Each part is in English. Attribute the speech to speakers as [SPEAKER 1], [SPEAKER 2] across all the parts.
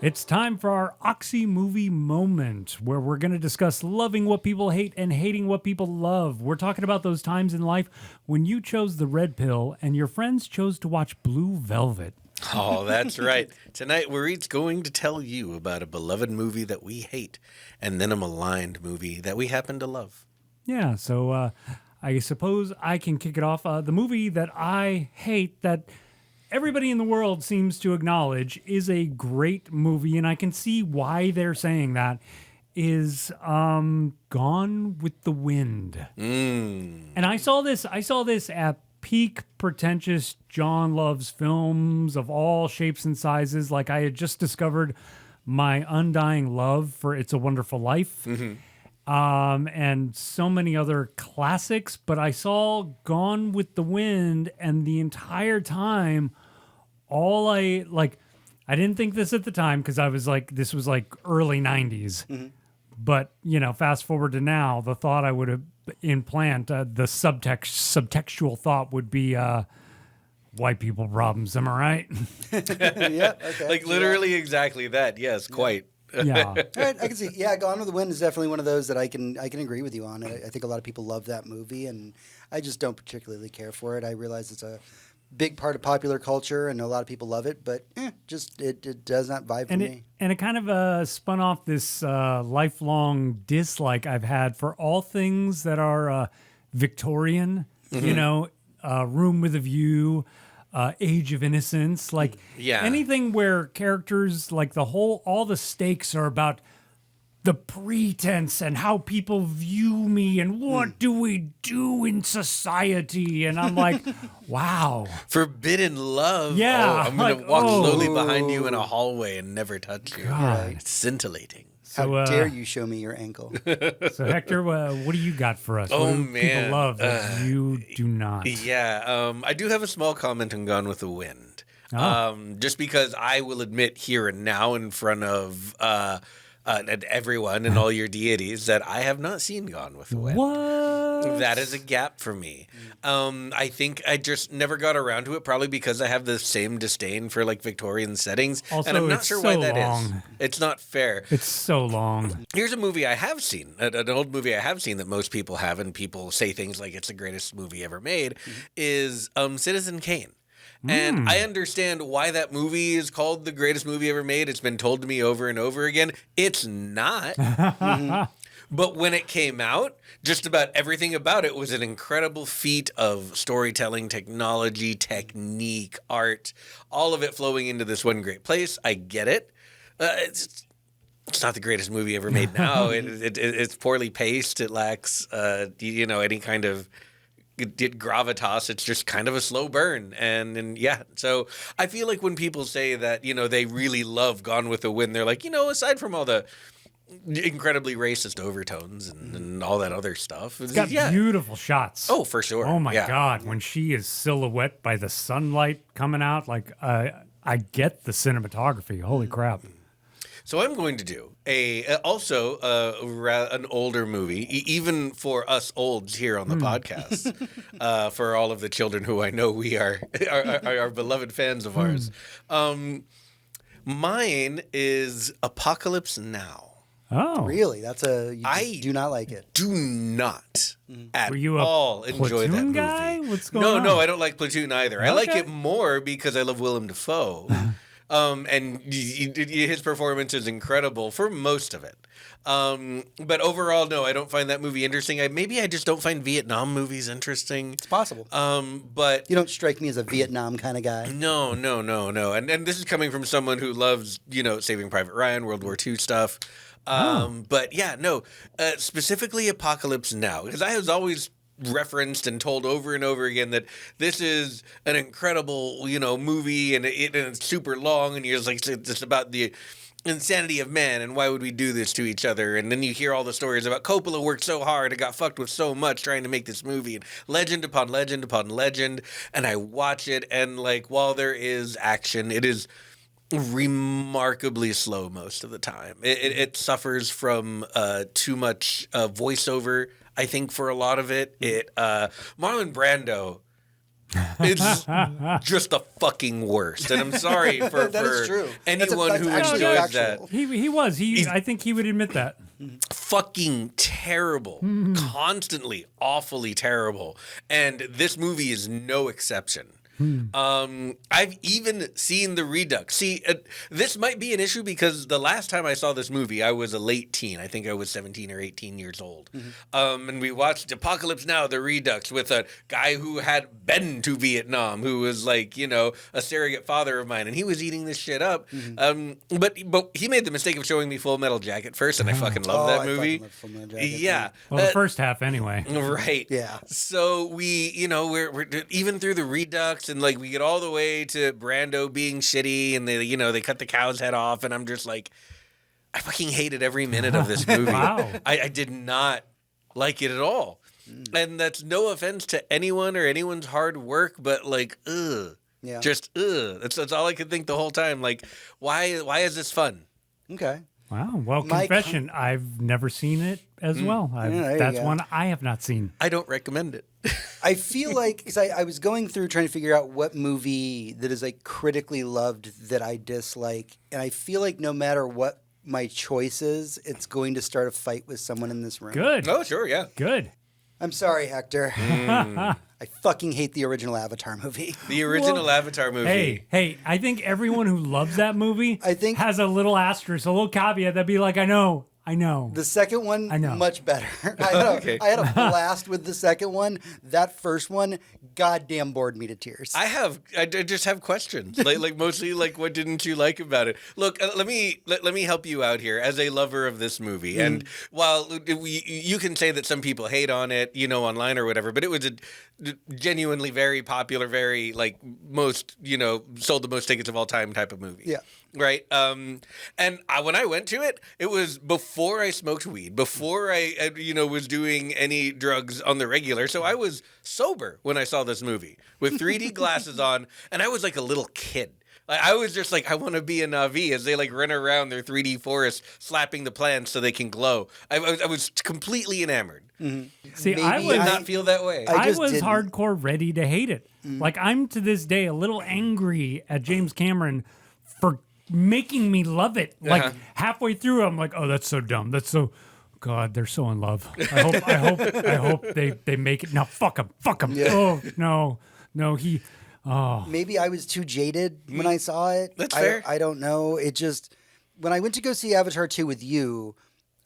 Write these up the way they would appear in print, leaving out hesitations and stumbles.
[SPEAKER 1] It's time for our Oxy Movie Moment, where we're going to discuss loving what people hate and hating what people love. We're talking about those times in life when you chose the red pill and your friends chose to watch Blue Velvet.
[SPEAKER 2] Oh, that's right. Tonight, we're each going to tell you about a beloved movie that we hate and then a maligned movie that we happen to love.
[SPEAKER 1] Yeah, so I suppose I can kick it off. The movie that I hate that everybody in the world seems to acknowledge is a great movie, and I can see why they're saying that, is Gone with the Wind. And I saw this at peak pretentious John Loves Films of all shapes and sizes. Like, I had just discovered my undying love for It's a Wonderful Life. And so many other classics, but I saw Gone with the Wind, and the entire time, I didn't think this at the time because I was like, this was like early 90s. But, fast forward to now, the thought I would have implant, the subtextual thought would be white people problems. Am I right?
[SPEAKER 3] Yeah, okay.
[SPEAKER 2] Like literally exactly that. Yes, quite.
[SPEAKER 1] Yeah.
[SPEAKER 3] All right, I can see. Yeah, Gone with the Wind is definitely one of those that I can agree with you on. I think a lot of people love that movie, and I just don't particularly care for it. I realize it's a big part of popular culture, and a lot of people love it, but it does not vibe for me.
[SPEAKER 1] And it kind of spun off this lifelong dislike I've had for all things that are Victorian, Room with a View, Age of Innocence, like anything where characters, like all the stakes are about the pretense and how people view me and what do we do in society. And I'm like, wow.
[SPEAKER 2] Forbidden love.
[SPEAKER 1] Yeah.
[SPEAKER 2] Oh, I'm going to walk slowly behind you in a hallway and never touch you.
[SPEAKER 1] God.
[SPEAKER 2] It's scintillating.
[SPEAKER 3] How dare you show me your ankle?
[SPEAKER 1] So, Hector, what do you got for us?
[SPEAKER 2] Oh,
[SPEAKER 1] what do
[SPEAKER 2] man.
[SPEAKER 1] people love that you do not?
[SPEAKER 2] Yeah, I do have a small comment on Gone with the Wind.
[SPEAKER 1] Oh.
[SPEAKER 2] Just because I will admit here and now in front of everyone and all your deities that I have not seen Gone with the Wind.
[SPEAKER 1] What?
[SPEAKER 2] That is a gap for me. I think I just never got around to it, probably because I have the same disdain for like Victorian settings.
[SPEAKER 1] Also,
[SPEAKER 2] and I'm not
[SPEAKER 1] it's
[SPEAKER 2] sure why
[SPEAKER 1] so
[SPEAKER 2] that is.
[SPEAKER 1] long.
[SPEAKER 2] It's not fair.
[SPEAKER 1] It's so long.
[SPEAKER 2] Here's a movie I have seen, an old movie I have seen that most people have, and people say things like it's the greatest movie ever made, is Citizen Kane. And I understand why that movie is called the greatest movie ever made. It's been told to me over and over again. It's not. But when it came out, just about everything about it was an incredible feat of storytelling, technology, technique, art, all of it flowing into this one great place. I get it. It's not the greatest movie ever made now. It's poorly paced. It lacks, any kind of gravitas. It's just kind of a slow burn. And so I feel like when people say that, they really love Gone with the Wind, they're like, aside from all the incredibly racist overtones and all that other stuff.
[SPEAKER 1] It's got beautiful shots.
[SPEAKER 2] Oh, for sure.
[SPEAKER 1] Oh, my God. When she is silhouette by the sunlight coming out, like, I get the cinematography. Holy crap.
[SPEAKER 2] So I'm going to do an older movie, even for us olds here on the podcast, for all of the children who I know we are beloved fans of ours. Mine is Apocalypse Now.
[SPEAKER 1] Oh.
[SPEAKER 3] Really? I do not like it.
[SPEAKER 2] Do not at
[SPEAKER 1] Were you
[SPEAKER 2] all enjoy that
[SPEAKER 1] Platoon
[SPEAKER 2] movie.
[SPEAKER 1] guy? What's going on?
[SPEAKER 2] No, I don't like Platoon either. I like
[SPEAKER 1] Okay.
[SPEAKER 2] it more because I love Willem Dafoe. And his performance is incredible for most of it. But overall, no, I don't find that movie interesting. Maybe I just don't find Vietnam movies interesting.
[SPEAKER 3] It's possible.
[SPEAKER 2] But
[SPEAKER 3] You don't strike me as a Vietnam kind of guy.
[SPEAKER 2] no. And this is coming from someone who loves, Saving Private Ryan, World War II stuff. But specifically Apocalypse Now, because I was always referenced and told over and over again that this is an incredible, movie and it's super long and you're just like, it's about the insanity of man and why would we do this to each other? And then you hear all the stories about Cullah worked so hard and got fucked with so much trying to make this movie, and legend upon legend upon legend. And I watch it, and like, while there is action, it is remarkably slow most of the time. It suffers from too much voiceover, I think, for a lot of it. Marlon Brando It's just the fucking worst. And I'm sorry for,
[SPEAKER 3] That is true.
[SPEAKER 2] anyone
[SPEAKER 3] That's
[SPEAKER 2] who
[SPEAKER 3] actually
[SPEAKER 2] enjoys
[SPEAKER 3] factual.
[SPEAKER 2] that.
[SPEAKER 1] He was. I think he would admit that.
[SPEAKER 2] Fucking terrible. Constantly awfully terrible. And this movie is no exception. I've even seen the Redux. See, this might be an issue because the last time I saw this movie, I was a late teen. I think I was 17 or 18 years old. And we watched Apocalypse Now, the Redux, with a guy who had been to Vietnam, who was like, you know, a surrogate father of mine, and he was eating this shit up. But he made the mistake of showing me Full Metal Jacket first, and I fucking love that movie.
[SPEAKER 3] I fucking love Full Metal Jacket,
[SPEAKER 2] Yeah.
[SPEAKER 1] Well, the first half anyway.
[SPEAKER 2] Right.
[SPEAKER 3] Yeah.
[SPEAKER 2] So we, you know, we're even through the Redux, and like we get all the way to Brando being shitty, and they, you know, they cut the cow's head off, and I'm just like, I fucking hated every minute of this movie.
[SPEAKER 1] Wow.
[SPEAKER 2] I did not like it at all. And that's no offense to anyone or anyone's hard work, but like, ugh.
[SPEAKER 3] Yeah.
[SPEAKER 2] Just ugh. That's all I could think the whole time. Like, why is this fun?
[SPEAKER 3] Okay.
[SPEAKER 1] Wow. Well,
[SPEAKER 3] My
[SPEAKER 1] confession, I've never seen it as well.
[SPEAKER 3] there you
[SPEAKER 1] That's
[SPEAKER 3] go.
[SPEAKER 1] one I have not seen.
[SPEAKER 2] I don't recommend it.
[SPEAKER 3] I feel like, because I was going through trying to figure out what movie that is like critically loved that I dislike, and I feel like no matter what my choice is, it's going to start a fight with someone in this room.
[SPEAKER 1] Good.
[SPEAKER 2] Oh, sure, yeah.
[SPEAKER 1] Good.
[SPEAKER 3] I'm sorry, Hector. I fucking hate the original Avatar movie.
[SPEAKER 2] The original Avatar movie.
[SPEAKER 1] Hey, I think everyone who loves that movie
[SPEAKER 3] I think-
[SPEAKER 1] has a little asterisk, a little caveat that'd be like, I know.
[SPEAKER 3] The second one,
[SPEAKER 1] I know.
[SPEAKER 3] much better. I had a blast with the second one. That first one, goddamn bored me to tears.
[SPEAKER 2] I just have questions. like mostly like what didn't you like about it? Look, let me help you out here as a lover of this movie. And while you can say that some people hate on it, you know, online or whatever, but it was a genuinely very popular, very like most, you know, sold the most tickets of all time type of movie.
[SPEAKER 3] Yeah.
[SPEAKER 2] Right. And when I went to it, it was before I smoked weed, before I, you know, was doing any drugs on the regular. So I was sober when I saw this movie with 3D glasses on, and I was like a little kid. Like, I was just like, I want to be a Na'vi as they like run around their 3D forest, slapping the plants so they can glow. I was completely enamored.
[SPEAKER 1] See,
[SPEAKER 3] Maybe
[SPEAKER 1] I
[SPEAKER 2] Did
[SPEAKER 1] was
[SPEAKER 2] not feel that way.
[SPEAKER 3] I
[SPEAKER 1] I
[SPEAKER 3] just
[SPEAKER 1] was
[SPEAKER 3] didn't.
[SPEAKER 1] hardcore ready to hate it. Like, I'm to this day a little angry at James Cameron for making me love it. Like halfway through, I'm like, oh, that's so dumb. That's so, God, they're so in love. I hope they make it. No, fuck him.
[SPEAKER 3] Yeah.
[SPEAKER 1] Oh no,
[SPEAKER 3] Maybe I was too jaded when I saw it.
[SPEAKER 2] That's fair.
[SPEAKER 3] I don't know. It just, when I went to go see Avatar 2 with you,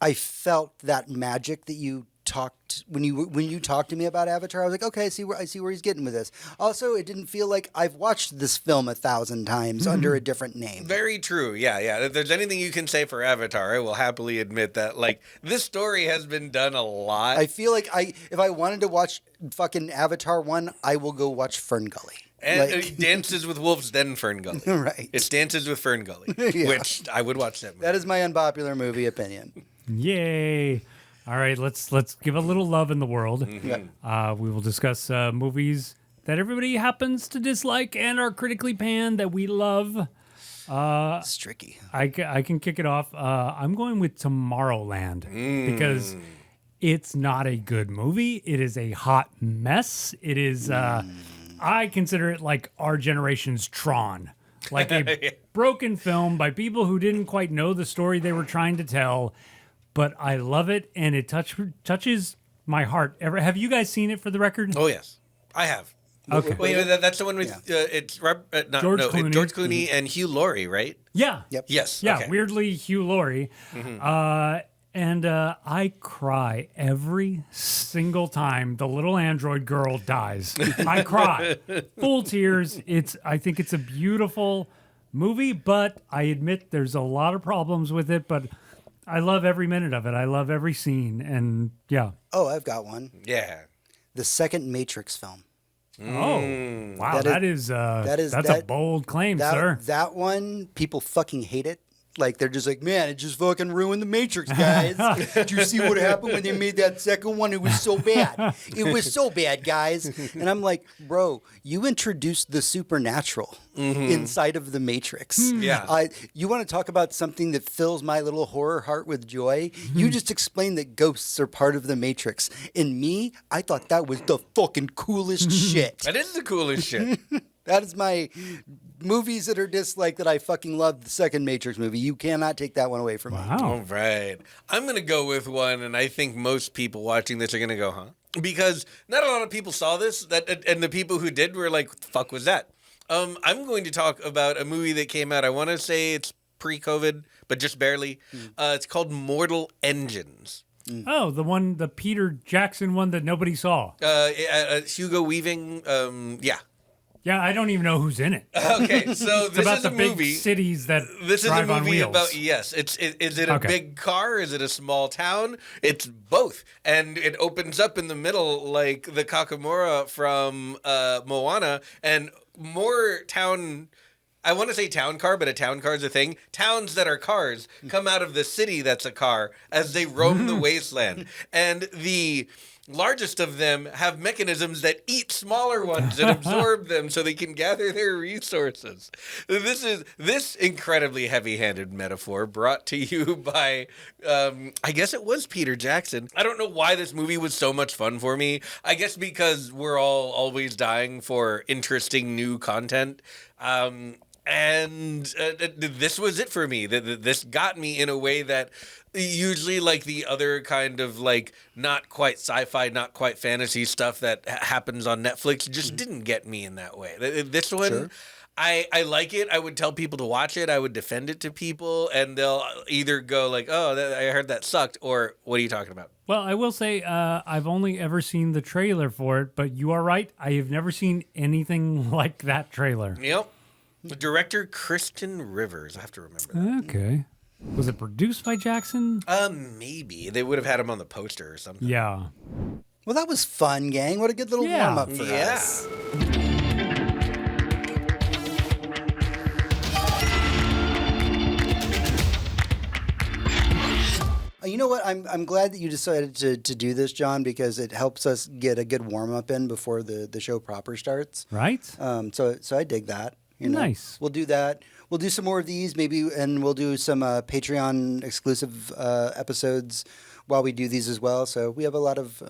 [SPEAKER 3] I felt that magic that you talked when you talked to me about Avatar. I was like, okay, I see where he's getting with this. Also, it didn't feel like I've watched this film 1,000 times under a different name.
[SPEAKER 2] Very true. Yeah. If there's anything you can say for Avatar, I will happily admit that. Like, this story has been done a lot.
[SPEAKER 3] I feel like if I wanted to watch fucking Avatar 1, I will go watch Fern Gully.
[SPEAKER 2] And
[SPEAKER 3] Like-
[SPEAKER 2] Dances with Wolves, then Fern Gully.
[SPEAKER 3] Right.
[SPEAKER 2] It's Dances with Fern Gully,
[SPEAKER 3] Yeah.
[SPEAKER 2] which I would watch that movie.
[SPEAKER 3] That is my unpopular movie opinion.
[SPEAKER 1] yay. All right, let's give a little love in the world.
[SPEAKER 3] Yeah.
[SPEAKER 1] We will discuss movies that everybody happens to dislike and are critically panned that we love.
[SPEAKER 3] It's tricky.
[SPEAKER 1] I can kick it off. I'm going with Tomorrowland because it's not a good movie. It is a hot mess. It is. I consider it like our generation's Tron, like a broken film by people who didn't quite know the story they were trying to tell. But I love it, and it touches my heart. Have you guys seen it? For the record,
[SPEAKER 2] Oh, yes. I have.
[SPEAKER 1] Okay.
[SPEAKER 2] Wait, that's the one with it's
[SPEAKER 1] George Clooney.
[SPEAKER 2] George Clooney and Hugh Laurie, right?
[SPEAKER 1] yeah,
[SPEAKER 3] Yep.
[SPEAKER 2] Yes.
[SPEAKER 1] yeah.
[SPEAKER 2] okay.
[SPEAKER 1] Weirdly, Hugh Laurie. And I cry every single time the little android girl dies. I cry, full tears. I think it's a beautiful movie, but I admit there's a lot of problems with it. But I love every minute of it. I love every scene, and yeah.
[SPEAKER 3] Oh, I've got one.
[SPEAKER 2] Yeah.
[SPEAKER 3] The second Matrix film.
[SPEAKER 1] Oh, wow, that's a bold claim, sir.
[SPEAKER 3] That one, people fucking hate it. Like, they're just like, man, it just fucking ruined the Matrix, guys. Did you see what happened when they made that second one? It was so bad. It was so bad, guys. And I'm like, bro, you introduced the supernatural inside of the Matrix.
[SPEAKER 2] Yeah.
[SPEAKER 3] You want to talk about something that fills my little horror heart with joy? You just explained that ghosts are part of the Matrix. In me, I thought that was the fucking coolest shit.
[SPEAKER 2] That is the coolest shit.
[SPEAKER 3] That is my movies that are disliked that I fucking love. The second Matrix movie. You cannot take that one away from me.
[SPEAKER 2] All right. I'm going to go with one, and I think most people watching this are going to go, huh? Because not a lot of people saw this, and the people who did were like, what the fuck was that? I'm going to talk about a movie that came out, I want to say it's pre-COVID, but just barely. It's called Mortal Engines.
[SPEAKER 1] Oh, the Peter Jackson one that nobody saw.
[SPEAKER 2] Hugo Weaving, yeah.
[SPEAKER 1] Yeah, I don't even know who's in it.
[SPEAKER 2] Okay, so this
[SPEAKER 1] about
[SPEAKER 2] is
[SPEAKER 1] the
[SPEAKER 2] a
[SPEAKER 1] big
[SPEAKER 2] movie.
[SPEAKER 1] cities that
[SPEAKER 2] This is a
[SPEAKER 1] drive on
[SPEAKER 2] movie
[SPEAKER 1] wheels.
[SPEAKER 2] about, yes. Is it a
[SPEAKER 1] Okay.
[SPEAKER 2] big car? Is it a small town? It's both. And it opens up in the middle like the Kakamora from Moana, and more town. I want to say town car, but a town car is a thing. Towns that are cars come out of the city that's a car as they roam the wasteland. And the largest of them have mechanisms that eat smaller ones and absorb them so they can gather their resources. This incredibly heavy-handed metaphor brought to you by, I guess it was Peter Jackson. I don't know why this movie was so much fun for me. I guess because we're all always dying for interesting new content. And this was it for me. This got me in a way that usually like the other kind of like not quite sci-fi, not quite fantasy stuff that happens on Netflix just didn't get me in that way. This one,
[SPEAKER 3] Sure.
[SPEAKER 2] I like it. I would tell people to watch it. I would defend it to people, and they'll either go like, oh, I heard that sucked, or what are you talking about?
[SPEAKER 1] Well, I will say I've only ever seen the trailer for it, but you are right. I have never seen anything like that trailer.
[SPEAKER 2] Yep. The director, Kristen Rivers. I have to remember that.
[SPEAKER 1] Okay. Was it produced by Jackson?
[SPEAKER 2] Maybe. They would have had him on the poster or something.
[SPEAKER 1] Yeah.
[SPEAKER 3] Well, that was fun, gang. What a good little
[SPEAKER 1] Yeah.
[SPEAKER 3] warm-up for us. You know what? I'm glad that you decided to do this, John, because it helps us get a good warm-up in before the show proper starts.
[SPEAKER 1] Right?
[SPEAKER 3] So I dig that. You know?
[SPEAKER 1] Nice.
[SPEAKER 3] We'll do that. We'll do some more of these, maybe, and we'll do some Patreon exclusive episodes while we do these as well. So we have a lot of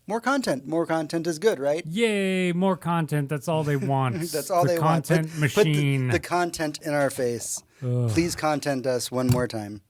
[SPEAKER 3] more content. More content is good, right?
[SPEAKER 1] Yay, more content. That's all they want.
[SPEAKER 3] That's all they want.
[SPEAKER 1] Content machine.
[SPEAKER 3] Put the content in our face. Please content us one more time.